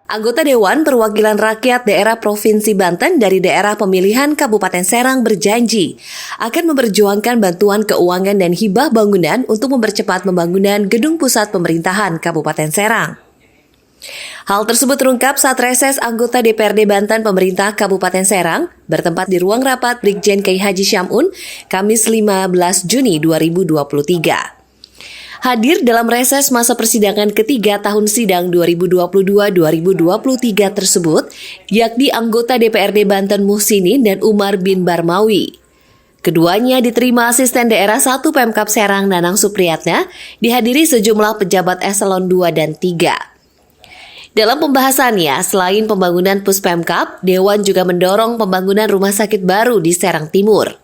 Anggota Dewan Perwakilan Rakyat Daerah Provinsi Banten dari daerah pemilihan Kabupaten Serang berjanji akan memperjuangkan bantuan keuangan dan hibah bangunan untuk mempercepat pembangunan gedung pusat pemerintahan Kabupaten Serang. Hal tersebut terungkap saat reses anggota DPRD Banten Pemerintah Kabupaten Serang bertempat di ruang rapat Brigjen K. Haji Syamun, Kamis 15 Juni 2023. Hadir dalam reses masa persidangan ketiga tahun sidang 2022-2023 tersebut, yakni anggota DPRD Banten Muhsinin dan Umar bin Barmawi. Keduanya diterima Asisten Daerah 1 Pemkab Serang Nanang Supriyatna, dihadiri sejumlah pejabat eselon 2 dan 3. Dalam pembahasannya, selain pembangunan Puspemkab, Dewan juga mendorong pembangunan rumah sakit baru di Serang Timur.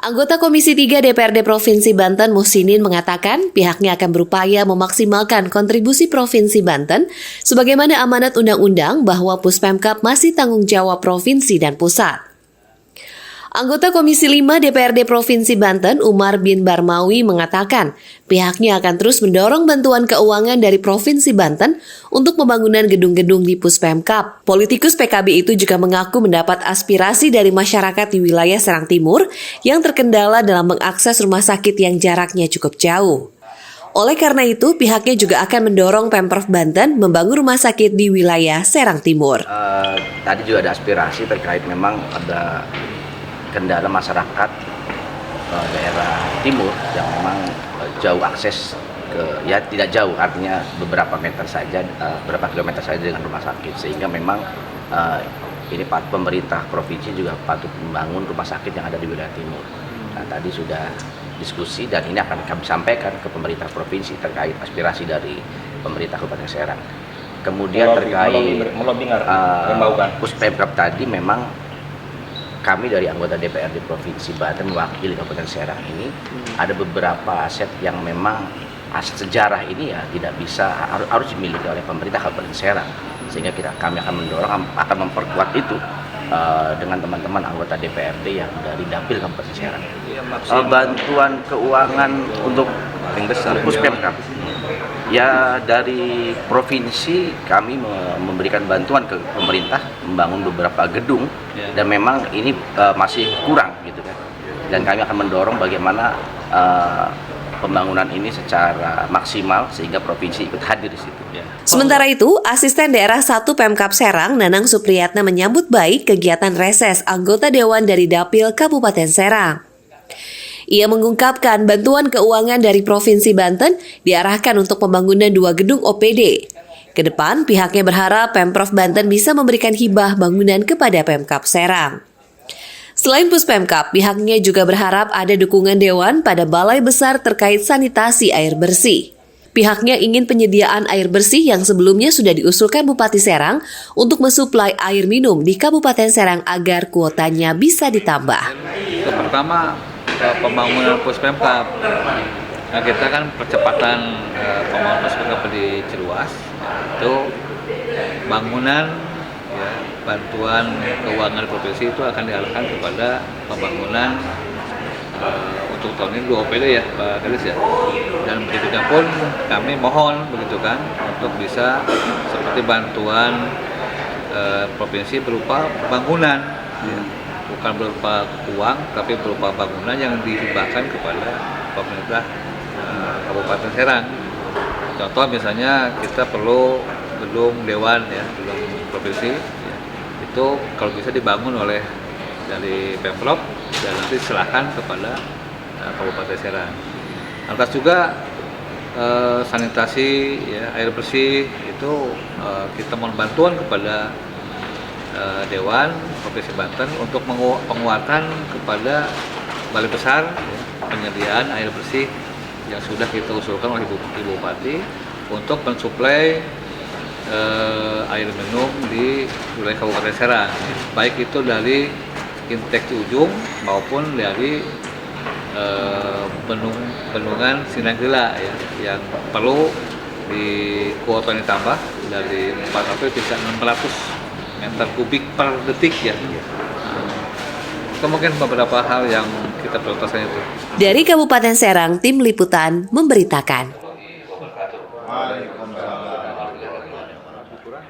Anggota Komisi 3 DPRD Provinsi Banten Muhsinin mengatakan pihaknya akan berupaya memaksimalkan kontribusi Provinsi Banten sebagaimana amanat undang-undang bahwa Puspemkab masih tanggung jawab provinsi dan pusat. Anggota Komisi 5 DPRD Provinsi Banten Umar bin Barmawi mengatakan pihaknya akan terus mendorong bantuan keuangan dari Provinsi Banten untuk pembangunan gedung-gedung di Puspemkab. Politikus PKB itu juga mengaku mendapat aspirasi dari masyarakat di wilayah Serang Timur yang terkendala dalam mengakses rumah sakit yang jaraknya cukup jauh. Oleh karena itu, pihaknya juga akan mendorong Pemprov Banten membangun rumah sakit di wilayah Serang Timur. Tadi juga ada aspirasi terkait memang ada kendala masyarakat daerah timur yang memang jauh akses ke, ya tidak jauh, artinya beberapa meter saja, beberapa kilometer saja dengan rumah sakit, sehingga memang ini pemerintah provinsi juga patut membangun rumah sakit yang ada di wilayah timur. Nah, tadi sudah diskusi dan ini akan kami sampaikan ke pemerintah provinsi terkait aspirasi dari pemerintah Kabupaten Serang. Kemudian terkait Puspemkab tadi, memang kami dari anggota DPRD Provinsi Banten mewakili Kabupaten Serang ini ada beberapa aset yang memang aset sejarah ini ya tidak bisa, harus dimiliki oleh pemerintah Kabupaten Serang, sehingga kami akan mendorong, akan memperkuat itu dengan teman-teman anggota DPRD yang dari Dapil Kabupaten Serang. Bantuan keuangan untuk Puspemkab ya, dari provinsi kami memberikan bantuan ke pemerintah membangun beberapa gedung dan memang ini masih kurang gitu kan, dan kami akan mendorong bagaimana pembangunan ini secara maksimal sehingga provinsi ikut hadir di situ. Sementara itu, Asisten Daerah 1 Pemkab Serang Nanang Supriyatna menyambut baik kegiatan reses anggota Dewan dari Dapil Kabupaten Serang. Ia mengungkapkan bantuan keuangan dari Provinsi Banten diarahkan untuk pembangunan 2 gedung OPD. Kedepan, pihaknya berharap Pemprov Banten bisa memberikan hibah bangunan kepada Pemkab Serang. Selain Puspemkab, pihaknya juga berharap ada dukungan Dewan pada balai besar terkait sanitasi air bersih. Pihaknya ingin penyediaan air bersih yang sebelumnya sudah diusulkan Bupati Serang untuk mensuplai air minum di Kabupaten Serang agar kuotanya bisa ditambah. Pertama, pembangunan Puspemkab. Nah, kita kan percepatan pembangunan Puspemkab di Ciluas itu bangunan ya, bantuan keuangan provinsi itu akan dialihkan kepada pembangunan untuk tahun ini 2 OPD ya Pak Kadis ya, dan berikutnya pun kami mohon begitu kan untuk bisa seperti bantuan provinsi berupa bangunan ya. Bukan berupa uang, tapi berupa bangunan yang dihibahkan kepada pemerintah Kabupaten Serang. Contoh misalnya kita perlu gedung Dewan ya, gedung provinsi ya. Itu kalau bisa dibangun oleh dari Pemprov dan nanti serahkan kepada Kabupaten Serang. Lantas juga sanitasi ya, air bersih itu kita mohon bantuan kepada Dewan Provinsi Banten untuk penguatan kepada balai besar ya, penyediaan air bersih yang sudah kita usulkan oleh Ibu Bupati untuk mensuplai air minum di wilayah Kabupaten Serang, baik itu dari intake Ujung maupun dari bendungan Sinanggila ya, yang perlu di kuota ditambah dari 400 bisa 600 meter kubik per detik ya. Itu mungkin beberapa hal yang kita prioritaskan itu. Dari Kabupaten Serang, Tim Liputan memberitakan. kurang